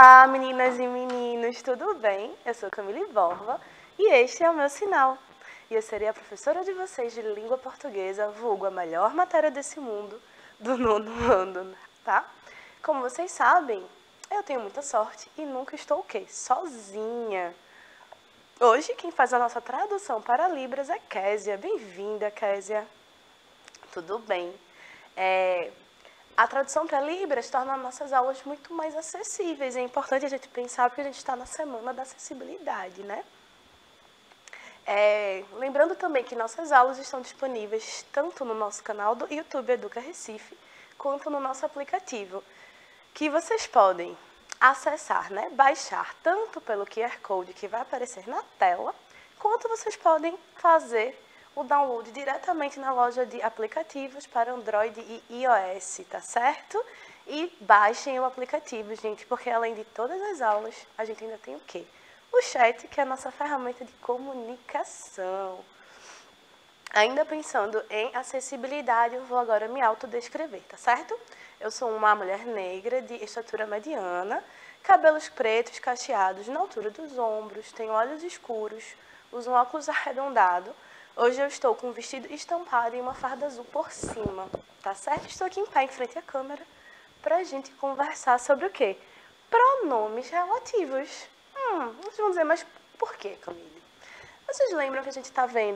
Olá, meninas e meninos, tudo bem? Eu sou Camille Borba e este é o meu sinal. E eu serei a professora de vocês de língua portuguesa, vulgo a melhor matéria desse mundo, do nono ano, tá? Como vocês sabem, eu tenho muita sorte e nunca estou o quê? Sozinha. Hoje quem faz a nossa tradução para Libras é Késia. Bem-vinda, Késia. Tudo bem. A tradução para Libras torna nossas aulas muito mais acessíveis. É importante a gente pensar porque a gente está na semana da acessibilidade, né? Lembrando também que nossas aulas estão disponíveis tanto no nosso canal do YouTube Educa Recife, quanto no nosso aplicativo, que vocês podem acessar, né? Baixar tanto pelo QR Code que vai aparecer na tela, quanto vocês podem fazer o download diretamente na loja de aplicativos para Android e iOS, tá certo? E baixem o aplicativo, gente, porque além de todas as aulas, a gente ainda tem o quê? O chat, que é a nossa ferramenta de comunicação. Ainda pensando em acessibilidade, eu vou agora me autodescrever, tá certo? Eu sou uma mulher negra de estatura mediana, cabelos pretos cacheados na altura dos ombros, tenho olhos escuros, uso um óculos arredondado. Hoje eu estou com um vestido estampado e uma farda azul por cima, tá certo? Estou aqui em pé em frente à câmera pra gente conversar sobre o quê? Pronomes relativos. Vocês vão dizer, mas por quê, Camille? Vocês lembram que a gente está vem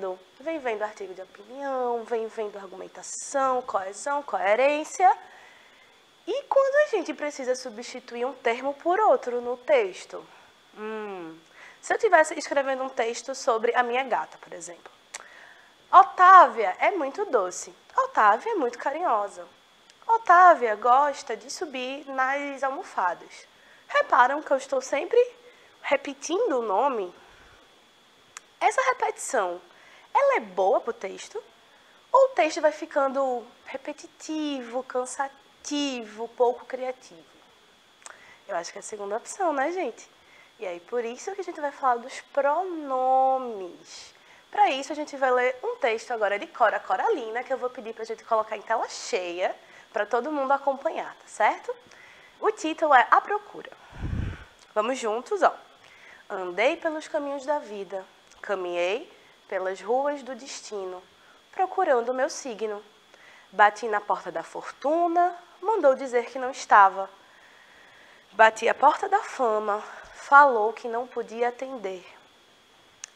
vendo artigo de opinião, vem vendo argumentação, coesão, coerência. E quando a gente precisa substituir um termo por outro no texto? Se eu estivesse escrevendo um texto sobre a minha gata, por exemplo. Otávia é muito doce. Otávia é muito carinhosa. Otávia gosta de subir nas almofadas. Reparam que eu estou sempre repetindo o nome? Essa repetição, ela é boa para o texto? Ou o texto vai ficando repetitivo, cansativo, pouco criativo? Eu acho que é a segunda opção, né, gente? E aí, por isso que a gente vai falar dos pronomes. Para isso, a gente vai ler um texto agora de Cora Coralina, que eu vou pedir para a gente colocar em tela cheia, para todo mundo acompanhar, tá certo? O título é A Procura. Vamos juntos, ó. Andei pelos caminhos da vida, caminhei pelas ruas do destino, procurando o meu signo. Bati na porta da fortuna, mandou dizer que não estava. Bati a porta da fama, falou que não podia atender.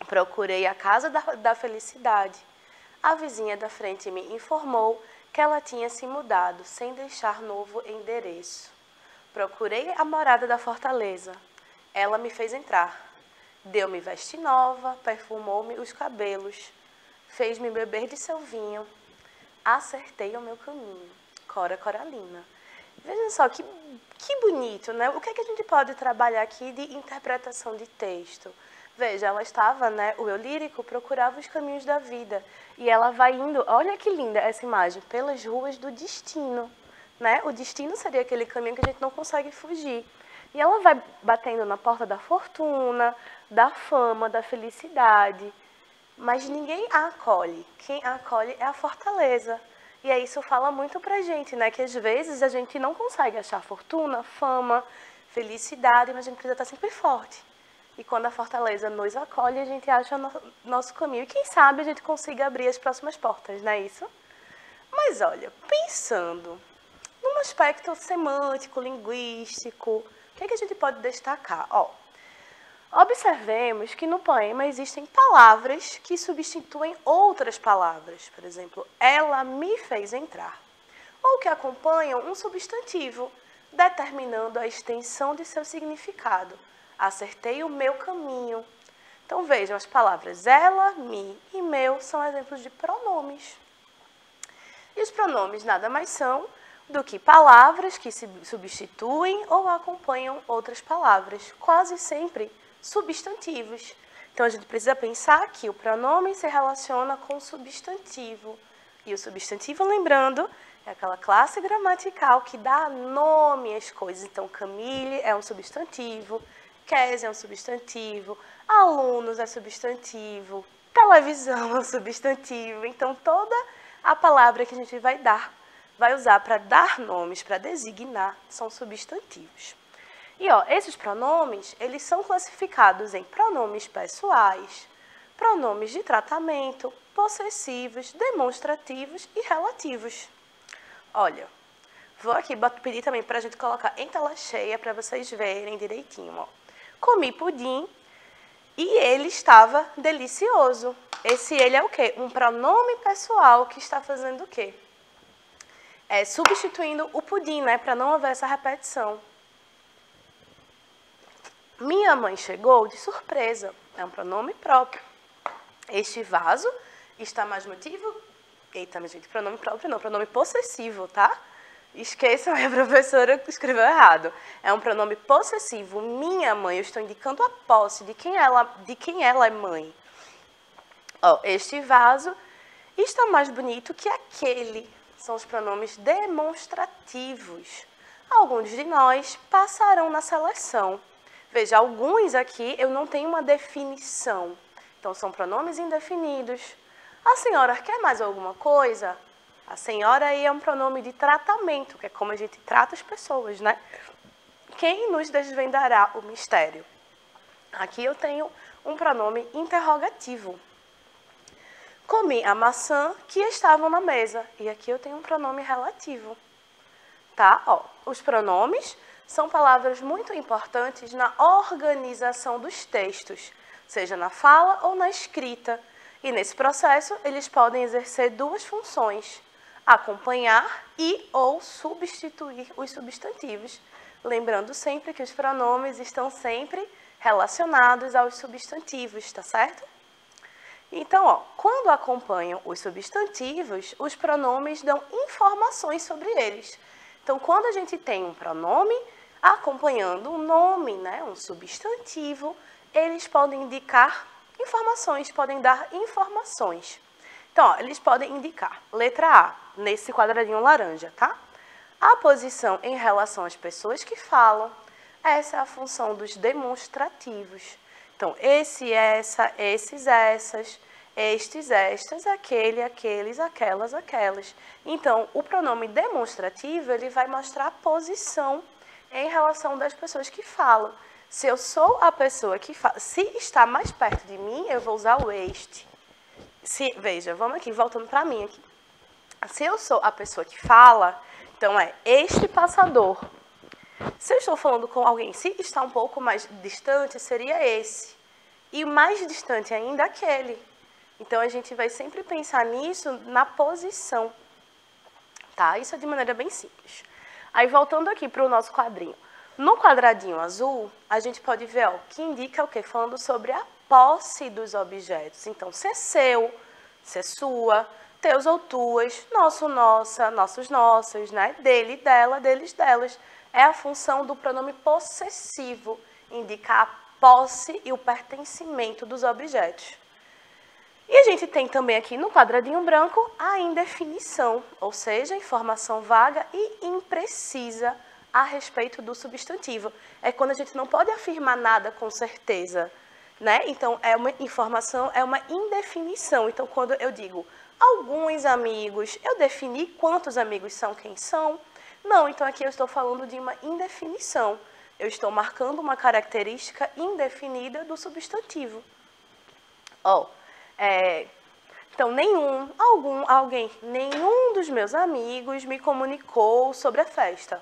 Procurei a casa da felicidade. A vizinha da frente me informou que ela tinha se mudado, sem deixar novo endereço. Procurei a morada da fortaleza. Ela me fez entrar. Deu-me veste nova, perfumou-me os cabelos, fez-me beber de seu vinho. Acertei o meu caminho. Cora Coralina. Vejam só que bonito, né? O que é que a gente pode trabalhar aqui de interpretação de texto? Veja, ela estava, né? O eu lírico procurava os caminhos da vida. E ela vai indo, olha que linda essa imagem, pelas ruas do destino, né? O destino seria aquele caminho que a gente não consegue fugir. E ela vai batendo na porta da fortuna, da fama, da felicidade. Mas ninguém a acolhe. Quem a acolhe é a fortaleza. E aí isso fala muito pra gente, né? Que às vezes a gente não consegue achar fortuna, fama, felicidade, mas a gente precisa estar sempre forte. E quando a fortaleza nos acolhe, a gente acha nosso caminho. E quem sabe a gente consiga abrir as próximas portas, não é isso? Mas olha, pensando num aspecto semântico, linguístico, o que é que a gente pode destacar? Observemos que no poema existem palavras que substituem outras palavras. Por exemplo, ela me fez entrar. Ou que acompanham um substantivo, determinando a extensão de seu significado. Acertei o meu caminho. Então vejam, as palavras ela, me e meu são exemplos de pronomes. E os pronomes nada mais são do que palavras que se substituem ou acompanham outras palavras, quase sempre substantivos. Então a gente precisa pensar que o pronome se relaciona com o substantivo. E o substantivo, lembrando, é aquela classe gramatical que dá nome às coisas. Então, Camille é um substantivo, Késia é um substantivo, alunos é substantivo, televisão é um substantivo. Então, toda a palavra que a gente vai usar para dar nomes, para designar, são substantivos. E, ó, esses pronomes, eles são classificados em pronomes pessoais, pronomes de tratamento, possessivos, demonstrativos e relativos. Olha, vou aqui pedir também para a gente colocar em tela cheia para vocês verem direitinho, ó. Comi pudim e ele estava delicioso. Esse ele é o quê? Um pronome pessoal que está fazendo o quê? Substituindo o pudim, né? Para não haver essa repetição. Minha mãe chegou de surpresa. É um pronome próprio. Este vaso está mais motivo... Eita, minha gente, pronome próprio não, pronome possessivo, tá? Esqueçam, a professora escreveu errado. É um pronome possessivo. Minha mãe, eu estou indicando a posse de quem ela é mãe. Ó, este vaso está mais bonito que aquele. São os pronomes demonstrativos. Alguns de nós passarão na seleção. Veja, alguns aqui eu não tenho uma definição. Então, são pronomes indefinidos. A senhora quer mais alguma coisa? A senhora aí é um pronome de tratamento, que é como a gente trata as pessoas, né? Quem nos desvendará o mistério? Aqui eu tenho um pronome interrogativo. Comi a maçã que estavam na mesa. E aqui eu tenho um pronome relativo. Tá? Ó, os pronomes são palavras muito importantes na organização dos textos, seja na fala ou na escrita. E nesse processo, eles podem exercer duas funções: acompanhar e ou substituir os substantivos. Lembrando sempre que os pronomes estão sempre relacionados aos substantivos, tá certo? Então, ó, quando acompanham os substantivos, os pronomes dão informações sobre eles. Então, quando a gente tem um pronome acompanhando um nome, né, um substantivo, eles podem indicar informações, podem dar informações. Então, ó, eles podem indicar, letra A, nesse quadradinho laranja, tá? A posição em relação às pessoas que falam. Essa é a função dos demonstrativos. Então, esse, essa, esses, essas, estes, estas, aquele, aqueles, aquelas, aquelas. Então, o pronome demonstrativo, ele vai mostrar a posição em relação das pessoas que falam. Se eu sou a pessoa que fala, se está mais perto de mim, eu vou usar o este. Veja, vamos aqui, voltando para mim aqui. Se eu sou a pessoa que fala, então é este passador. Se eu estou falando com alguém, se está um pouco mais distante, seria esse. E mais distante ainda, aquele. Então, a gente vai sempre pensar nisso na posição. Tá? Isso é de maneira bem simples. Aí, voltando aqui para o nosso quadrinho. No quadradinho azul, a gente pode ver, ó, que indica o quê? Falando sobre a posse dos objetos. Então, se é seu, se é sua, teus ou tuas, nosso, nossa, nossos, nossas, né? Dele, dela, deles, delas. É a função do pronome possessivo, indicar a posse e o pertencimento dos objetos. E a gente tem também aqui no quadradinho branco a indefinição, ou seja, informação vaga e imprecisa a respeito do substantivo. É quando a gente não pode afirmar nada com certeza, né? Então, é uma informação, é uma indefinição. Então, quando eu digo alguns amigos, eu defini quantos amigos são, quem são? Não, então aqui eu estou falando de uma indefinição. Eu estou marcando uma característica indefinida do substantivo. Ó, então, nenhum dos meus amigos me comunicou sobre a festa.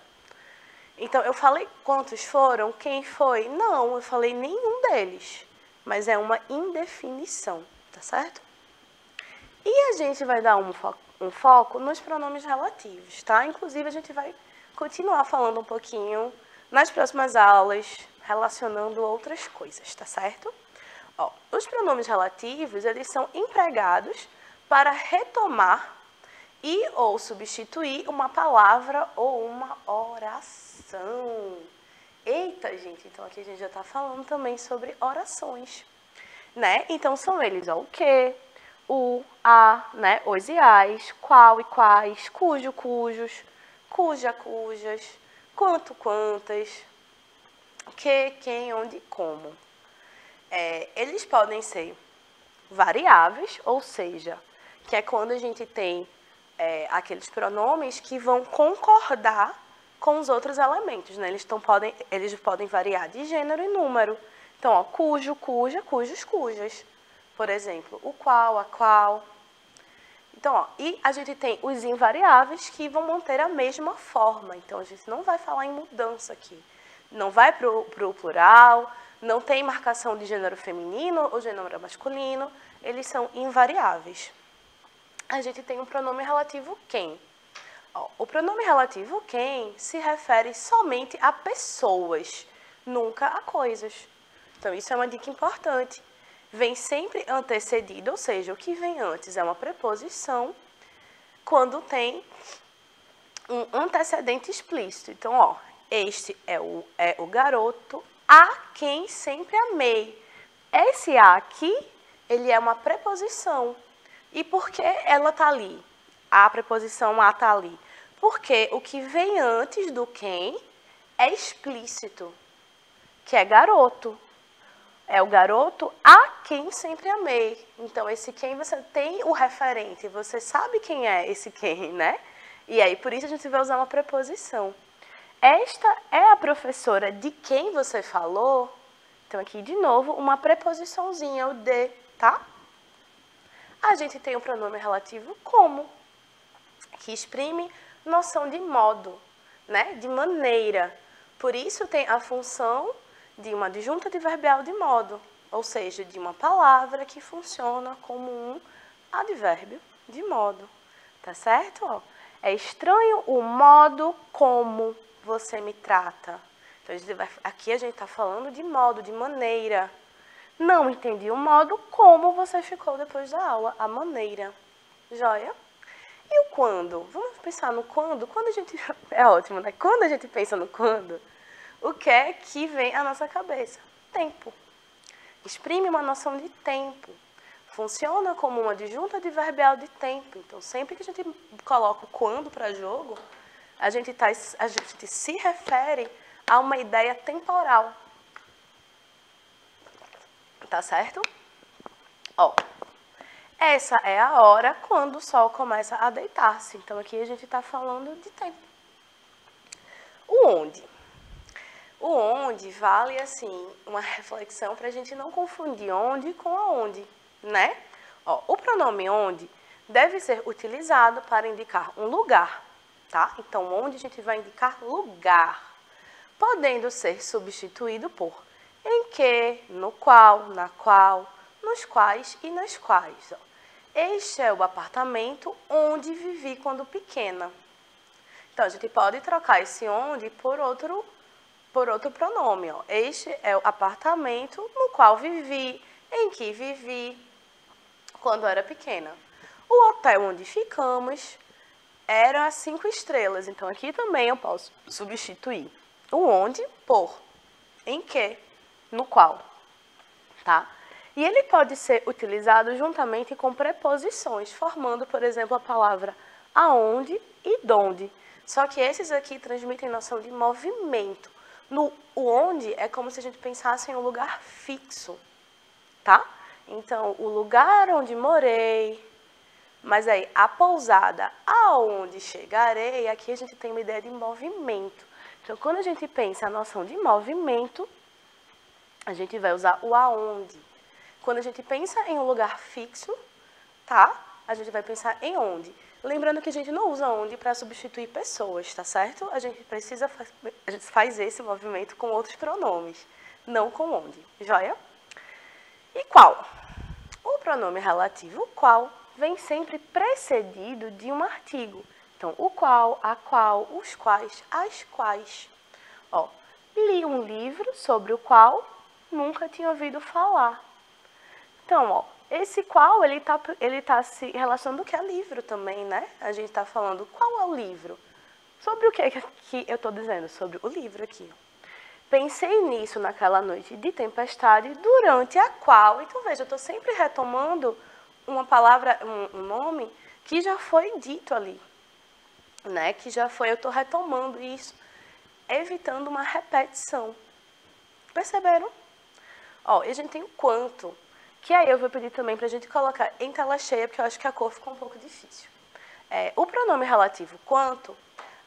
Então, eu falei quantos foram, quem foi? Não, eu falei nenhum deles. Mas é uma indefinição, tá certo? E a gente vai dar um foco nos pronomes relativos, tá? Inclusive, a gente vai continuar falando um pouquinho nas próximas aulas, relacionando outras coisas, tá certo? Ó, os pronomes relativos, eles são empregados para retomar e ou substituir uma palavra ou uma oração. Eita, gente, então aqui a gente já está falando também sobre orações, né? Então, são eles, ó, o que, o, a, né? Os e as, qual e quais, cujo, cujos, cuja, cujas, quanto, quantas, que, quem, onde, como. Eles podem ser variáveis, ou seja, que é quando a gente tem aqueles pronomes que vão concordar com os outros elementos, né? Eles podem variar de gênero e número. Então, ó, cujo, cuja, cujos, cujas. Por exemplo, o qual, a qual. Então, ó, e a gente tem os invariáveis que vão manter a mesma forma. Então, a gente não vai falar em mudança aqui. Não vai para o plural, não tem marcação de gênero feminino ou gênero masculino. Eles são invariáveis. A gente tem um pronome relativo quem. Ó, o pronome relativo quem se refere somente a pessoas, nunca a coisas. Então, isso é uma dica importante. Vem sempre antecedido, ou seja, o que vem antes é uma preposição quando tem um antecedente explícito. Então, ó, este é o garoto a quem sempre amei. Esse a aqui, ele é uma preposição. E por que ela está ali? A preposição a está ali. Porque o que vem antes do quem é explícito, que é garoto. É o garoto a quem sempre amei. Então, esse quem você tem o referente, você sabe quem é esse quem, né? E aí, por isso, a gente vai usar uma preposição. Esta é a professora de quem você falou. Então, aqui, de novo, uma preposiçãozinha, o de, tá? A gente tem o pronome relativo como, que exprime noção de modo, né? De maneira. Por isso, tem a função de uma adjunta adverbial de modo, ou seja, de uma palavra que funciona como um advérbio de modo, tá certo? Ó, é estranho o modo como você me trata. Então, aqui a gente está falando de modo, de maneira. Não entendi o modo como você ficou depois da aula, a maneira. Joia? E o quando? Vamos pensar no quando? Quando a gente... É ótimo, né? Quando a gente pensa no quando, o que é que vem à nossa cabeça? Tempo. Exprime uma noção de tempo. Funciona como uma adjunta adverbial de tempo. Então, sempre que a gente coloca o quando para jogo, a gente se refere a uma ideia temporal. Tá certo? Ó, essa é a hora quando o sol começa a deitar-se. Então, aqui a gente está falando de tempo. O onde? O onde vale, assim, uma reflexão para a gente não confundir onde com aonde, né? Ó, o pronome onde deve ser utilizado para indicar um lugar, tá? Então, onde a gente vai indicar lugar, podendo ser substituído por em que, no qual, na qual, nos quais e nas quais. Ó. Este é o apartamento onde vivi quando pequena. Então, a gente pode trocar esse onde por outro pronome. Ó. Este é o apartamento no qual vivi, em que vivi, quando era pequena. O hotel onde ficamos era 5 estrelas. Então, aqui também eu posso substituir o onde por em que, no qual, tá? E ele pode ser utilizado juntamente com preposições, formando, por exemplo, a palavra aonde e donde. Só que esses aqui transmitem noção de movimento. No onde é como se a gente pensasse em um lugar fixo, tá? Então, o lugar onde morei, mas aí a pousada aonde chegarei, aqui a gente tem uma ideia de movimento. Então, quando a gente pensa a noção de movimento, a gente vai usar o aonde. Quando a gente pensa em um lugar fixo, tá? A gente vai pensar em onde. Lembrando que a gente não usa onde para substituir pessoas, tá certo? A gente faz esse movimento com outros pronomes, não com onde. Joia? E qual? O pronome relativo qual vem sempre precedido de um artigo. Então, o qual, a qual, os quais, as quais. Ó, li um livro sobre o qual nunca tinha ouvido falar. Então, ó, esse qual, ele tá se relacionando com o que é livro também, né? A gente está falando qual é o livro. Sobre o que eu estou dizendo? Sobre o livro aqui. Pensei nisso naquela noite de tempestade, durante a qual... Então, veja, eu estou sempre retomando uma palavra, um nome que já foi dito ali, né? Que já foi, eu estou retomando isso, evitando uma repetição. Perceberam? Ó, e a gente tem o quanto, que aí eu vou pedir também para a gente colocar em tela cheia, porque eu acho que a cor ficou um pouco difícil. O pronome relativo quanto,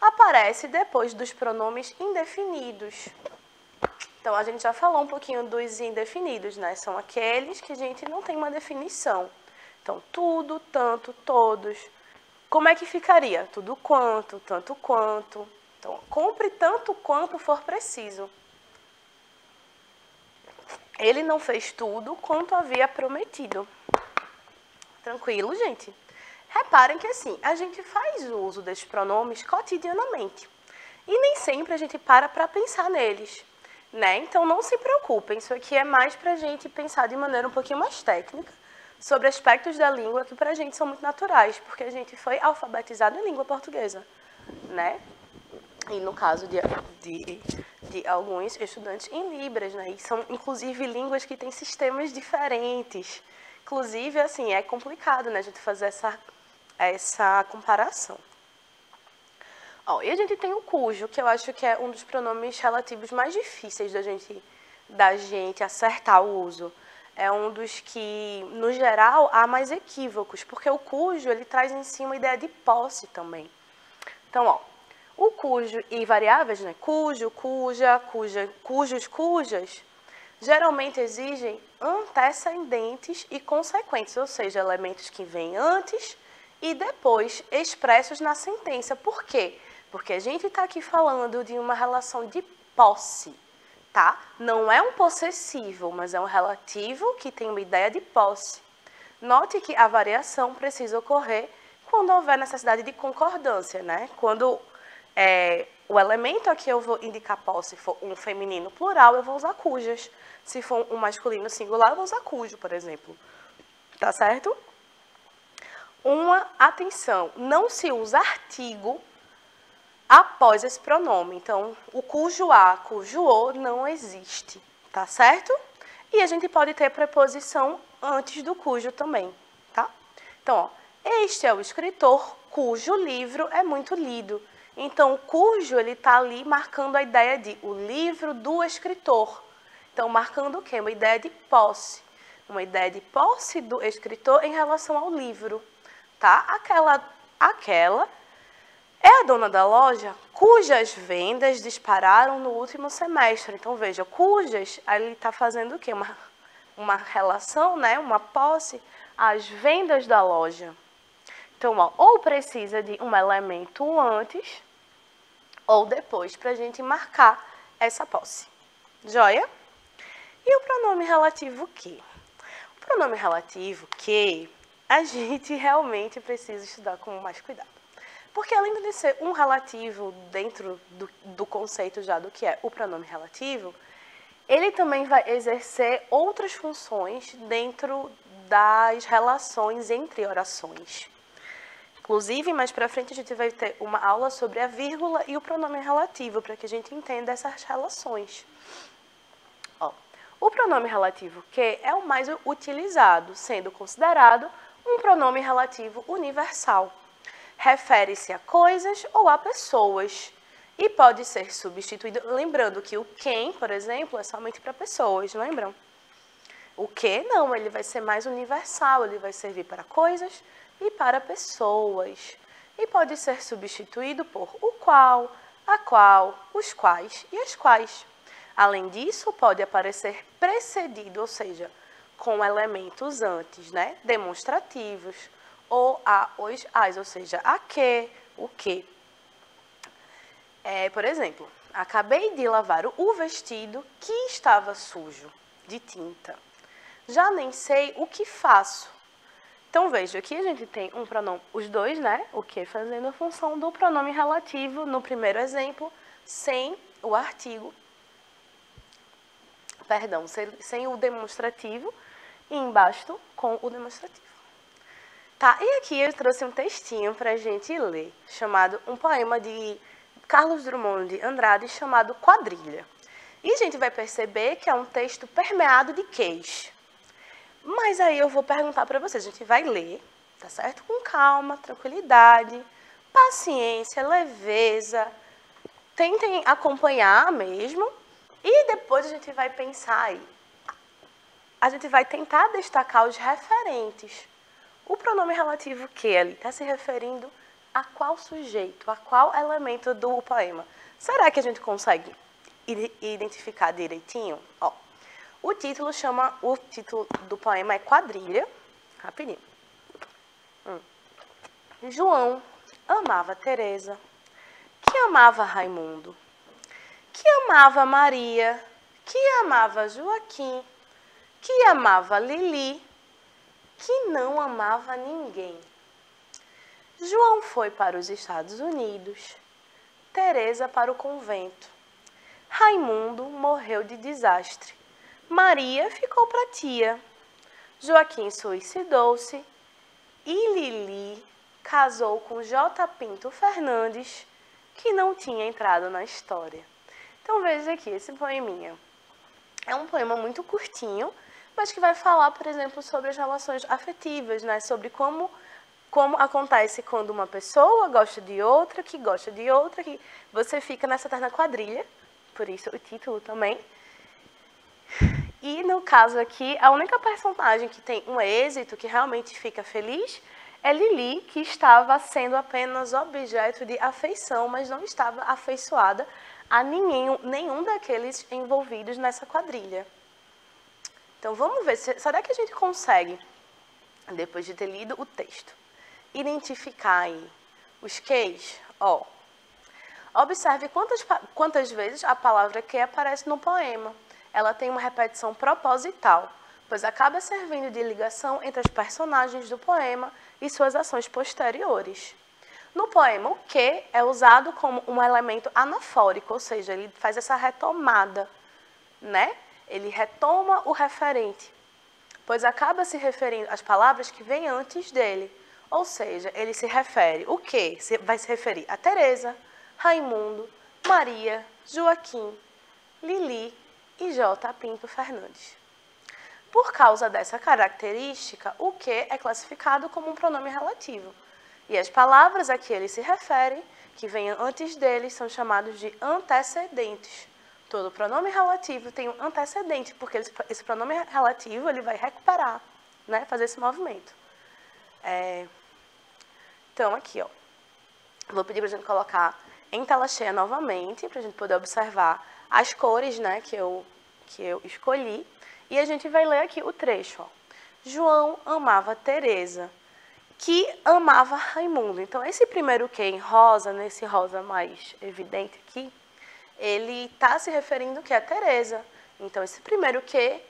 aparece depois dos pronomes indefinidos. Então, a gente já falou um pouquinho dos indefinidos, né? São aqueles que a gente não tem uma definição. Então, tudo, tanto, todos. Como é que ficaria? Tudo quanto, tanto quanto. Então, compre tanto quanto for preciso. Ele não fez tudo quanto havia prometido. Tranquilo, gente? Reparem que assim, a gente faz uso desses pronomes cotidianamente. E nem sempre a gente para pensar neles, né? Então não se preocupem, isso aqui é mais para a gente pensar de maneira um pouquinho mais técnica sobre aspectos da língua que para a gente são muito naturais, porque a gente foi alfabetizado em língua portuguesa, né? E no caso de alguns estudantes em Libras, né? E são, inclusive, línguas que têm sistemas diferentes. Inclusive, assim, é complicado, né, a gente fazer essa comparação. Ó, e a gente tem o cujo, que eu acho que é um dos pronomes relativos mais difíceis da gente acertar o uso. É um dos que, no geral, há mais equívocos, porque o cujo, ele traz em si uma ideia de posse também. Então, ó, o cujo e variáveis, né? Cujo, cuja, cujos, cujas, geralmente exigem antecedentes e consequentes, ou seja, elementos que vêm antes e depois expressos na sentença. Por quê? Porque a gente está aqui falando de uma relação de posse, tá? Não é um possessivo, mas é um relativo que tem uma ideia de posse. Note que a variação precisa ocorrer quando houver necessidade de concordância, né? Quando o elemento a que eu vou indicar posse for um feminino plural, eu vou usar cujas. Se for um masculino singular, eu vou usar cujo, por exemplo. Tá certo? Atenção, não se usa artigo após esse pronome. Então, o cujo a, cujo o não existe, tá certo? E a gente pode ter preposição antes do cujo também, tá? Então, ó, este é o escritor cujo livro é muito lido. Então, o cujo, ele está ali marcando a ideia de o livro do escritor. Então, marcando o quê? Uma ideia de posse. Uma ideia de posse do escritor em relação ao livro, tá? Aquela é a dona da loja cujas vendas dispararam no último semestre. Então, veja, cujas, ele está fazendo o quê? Uma relação, né? Uma posse às vendas da loja. Então, ó, ou precisa de um elemento antes ou depois para a gente marcar essa posse. Joia? E o pronome relativo que? O pronome relativo que a gente realmente precisa estudar com mais cuidado. Porque além de ser um relativo dentro do conceito já do que é o pronome relativo, ele também vai exercer outras funções dentro das relações entre orações. Inclusive, mais para frente, a gente vai ter uma aula sobre a vírgula e o pronome relativo, para que a gente entenda essas relações. Ó, o pronome relativo que é o mais utilizado, sendo considerado um pronome relativo universal. Refere-se a coisas ou a pessoas e pode ser substituído. Lembrando que o quem, por exemplo, é somente para pessoas, lembram? O que não, ele vai ser mais universal, ele vai servir para coisas e para pessoas. E pode ser substituído por o qual, a qual, os quais e as quais. Além disso, pode aparecer precedido, ou seja, com elementos antes, né? Demonstrativos, ou a, os, as, ou seja, a que, o que. Por exemplo, acabei de lavar o vestido que estava sujo de tinta. Já nem sei o que faço. Então, veja, aqui a gente tem um pronome, os dois, né? O que fazendo a função do pronome relativo, no primeiro exemplo, sem o artigo, perdão, sem o demonstrativo, e embaixo com o demonstrativo. Tá, e aqui eu trouxe um textinho para a gente ler, chamado um poema de Carlos Drummond de Andrade, chamado Quadrilha. E a gente vai perceber que é um texto permeado de queixo. Mas aí eu vou perguntar para vocês, a gente vai ler, tá certo? Com calma, tranquilidade, paciência, leveza. Tentem acompanhar mesmo e depois a gente vai pensar aí. A gente vai tentar destacar os referentes. O pronome relativo que ali está se referindo a qual sujeito, a qual elemento do poema? Será que a gente consegue identificar direitinho? Ó, o título do poema é Quadrilha. Rapidinho. João amava Teresa, que amava Raimundo, que amava Maria, que amava Joaquim, que amava Lili, que não amava ninguém. João foi para os Estados Unidos, Teresa para o convento. Raimundo morreu de desastre. Maria ficou para tia. Joaquim suicidou-se e Lili casou com J. Pinto Fernandes, que não tinha entrado na história. Então veja aqui, esse poeminha é um poema muito curtinho, mas que vai falar, por exemplo, sobre as relações afetivas, né? Sobre como acontece quando uma pessoa gosta de outra, que você fica nessa eterna quadrilha, por isso o título também. E no caso aqui, a única personagem que tem um êxito, que realmente fica feliz, é Lili, que estava sendo apenas objeto de afeição, mas não estava afeiçoada a nenhum daqueles envolvidos nessa quadrilha. Então vamos ver, será que a gente consegue, depois de ter lido o texto, identificar aí os queis? Ó, observe quantas vezes a palavra que aparece no poema. Ela tem uma repetição proposital, pois acaba servindo de ligação entre os personagens do poema e suas ações posteriores. No poema, o que é usado como um elemento anafórico, ou seja, ele faz essa retomada, né? Ele retoma o referente, pois acaba se referindo às palavras que vêm antes dele. Ou seja, ele se refere, o que? Vai se referir a Teresa, Raimundo, Maria, Joaquim, Lili e J. Pinto Fernandes. Por causa dessa característica, o que é classificado como um pronome relativo. E as palavras a que ele se refere, que vêm antes dele, são chamados de antecedentes. Todo pronome relativo tem um antecedente, porque esse pronome relativo ele vai recuperar, né, fazer esse movimento. Então, aqui, ó, vou pedir para a gente colocar em tela cheia novamente, para a gente poder observar as cores, né, que eu escolhi. E a gente vai ler aqui o trecho. Ó. João amava Teresa, que amava Raimundo. Então, esse primeiro que em rosa, nesse rosa mais evidente aqui, ele está se referindo que é Teresa. Então, esse primeiro que,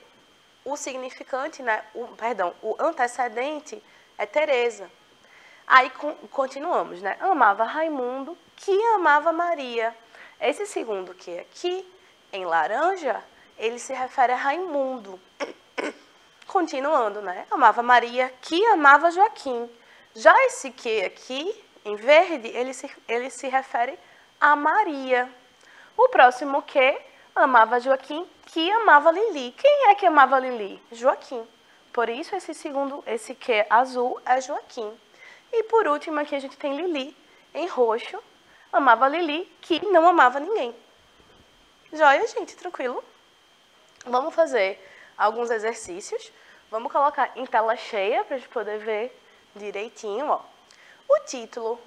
o significante, né, o antecedente é Teresa. Aí continuamos, né? Amava Raimundo, que amava Maria. Esse segundo que aqui, em laranja, ele se refere a Raimundo. Continuando, né? Amava Maria, que amava Joaquim. Já esse que aqui, em verde, ele se refere a Maria. O próximo que amava Joaquim, que amava Lili. Quem é que amava Lili? Joaquim. Por isso, esse que azul é Joaquim. E por último, aqui a gente tem Lili, em roxo. Amava Lili, que não amava ninguém. Joia, gente? Tranquilo? Vamos fazer alguns exercícios. Vamos colocar em tela cheia para a gente poder ver direitinho. Ó. O título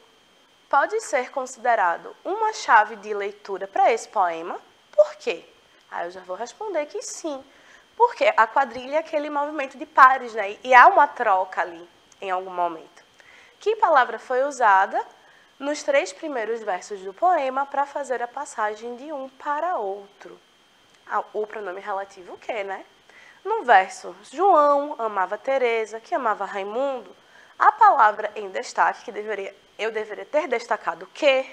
pode ser considerado uma chave de leitura para esse poema. Por quê? Aí eu já vou responder que sim. Porque a quadrilha é aquele movimento de pares, né? E há uma troca ali em algum momento. Que palavra foi usada nos 3 primeiros versos do poema para fazer a passagem de um para outro? O pronome relativo o quê, né? No verso, João amava Teresa, que amava Raimundo, a palavra em destaque, que eu deveria ter destacado que,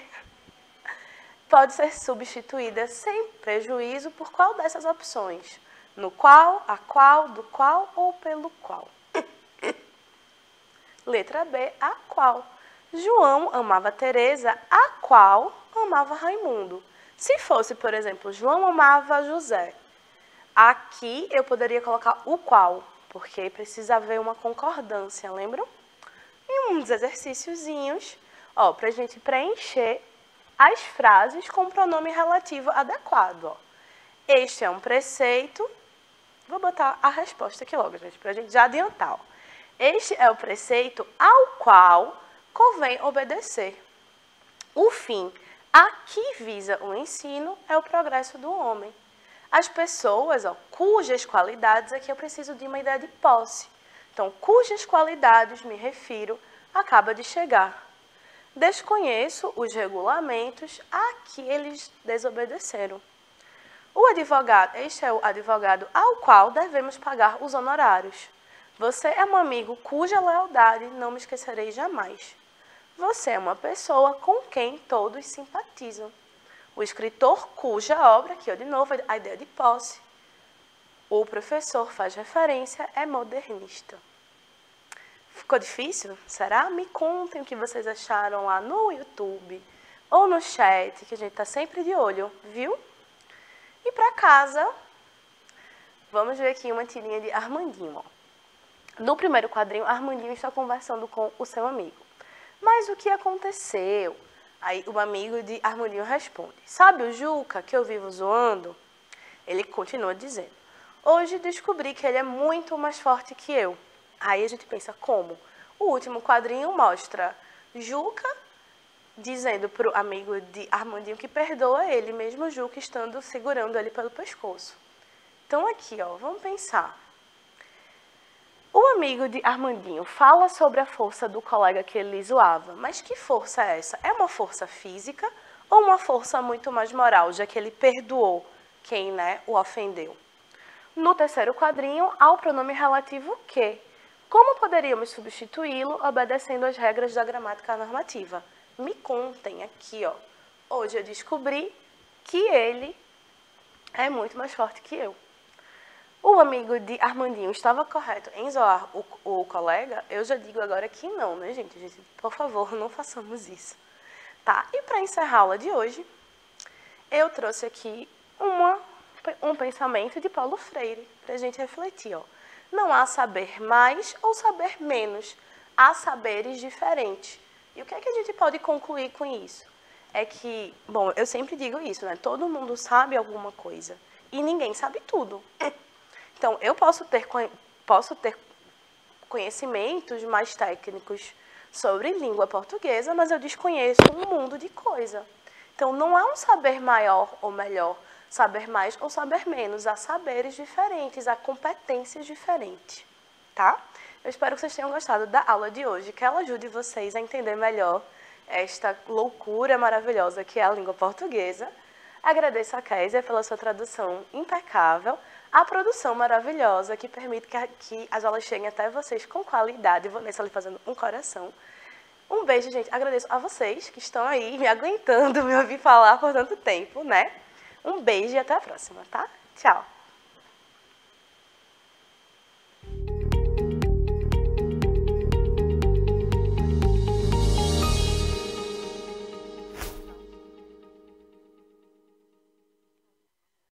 pode ser substituída sem prejuízo por qual dessas opções? No qual, a qual, do qual ou pelo qual? Letra B, a qual. João amava Teresa, a qual amava Raimundo. Se fosse, por exemplo, João amava José, aqui eu poderia colocar o qual, porque precisa haver uma concordância, lembram? E uns exercíciozinhos, ó, para a gente preencher as frases com o pronome relativo adequado. Ó. Este é um preceito. Vou botar a resposta aqui logo, gente, para a gente já adiantar. Ó. Este é o preceito ao qual convém obedecer. O fim a que visa o ensino é o progresso do homem. As pessoas, cujas qualidades, aqui eu preciso de uma ideia de posse. Então, cujas qualidades me refiro, acaba de chegar. Desconheço os regulamentos a que eles desobedeceram. O advogado, este é o advogado ao qual devemos pagar os honorários. Você é um amigo cuja lealdade não me esquecerei jamais. Você é uma pessoa com quem todos simpatizam. O escritor cuja obra, aqui de novo, a ideia de posse. O professor faz referência, é modernista. Ficou difícil? Será? Me contem o que vocês acharam lá no YouTube ou no chat, que a gente está sempre de olho, viu? E para casa, vamos ver aqui uma tirinha de Armandinho. No primeiro quadrinho, Armandinho está conversando com o seu amigo. Mas o que aconteceu? Aí o amigo de Armandinho responde. Sabe o Juca que eu vivo zoando? Ele continua dizendo. Hoje descobri que ele é muito mais forte que eu. Aí a gente pensa, como? O último quadrinho mostra Juca dizendo para o amigo de Armandinho que perdoa ele, mesmo Juca estando segurando ele pelo pescoço. Então aqui, vamos pensar. O amigo de Armandinho fala sobre a força do colega que ele zoava, mas que força é essa? É uma força física ou uma força muito mais moral, já que ele perdoou quem o ofendeu? No terceiro quadrinho, há o pronome relativo que. Como poderíamos substituí-lo obedecendo às regras da gramática normativa? Me contem aqui, Hoje eu descobri que ele é muito mais forte que eu. O amigo de Armandinho estava correto em zoar o colega? Eu já digo agora que não, né, gente? Por favor, não façamos isso. Tá? E para encerrar a aula de hoje, eu trouxe aqui um pensamento de Paulo Freire, para a gente refletir, Não há saber mais ou saber menos, há saberes diferentes. E o que é que a gente pode concluir com isso? É que, bom, eu sempre digo isso, né? Todo mundo sabe alguma coisa e ninguém sabe tudo. Então, eu posso ter conhecimentos mais técnicos sobre língua portuguesa, mas eu desconheço um mundo de coisa. Então, não há um saber maior ou melhor, saber mais ou saber menos. Há saberes diferentes, há competências diferentes, tá? Eu espero que vocês tenham gostado da aula de hoje, que ela ajude vocês a entender melhor esta loucura maravilhosa que é a língua portuguesa. Agradeço a Kézia pela sua tradução impecável, a produção maravilhosa que permite que as aulas cheguem até vocês com qualidade. Vanessa ali fazendo um coração. Um beijo, gente. Agradeço a vocês que estão aí me aguentando, me ouvir falar por tanto tempo, né? Um beijo e até a próxima, tá? Tchau!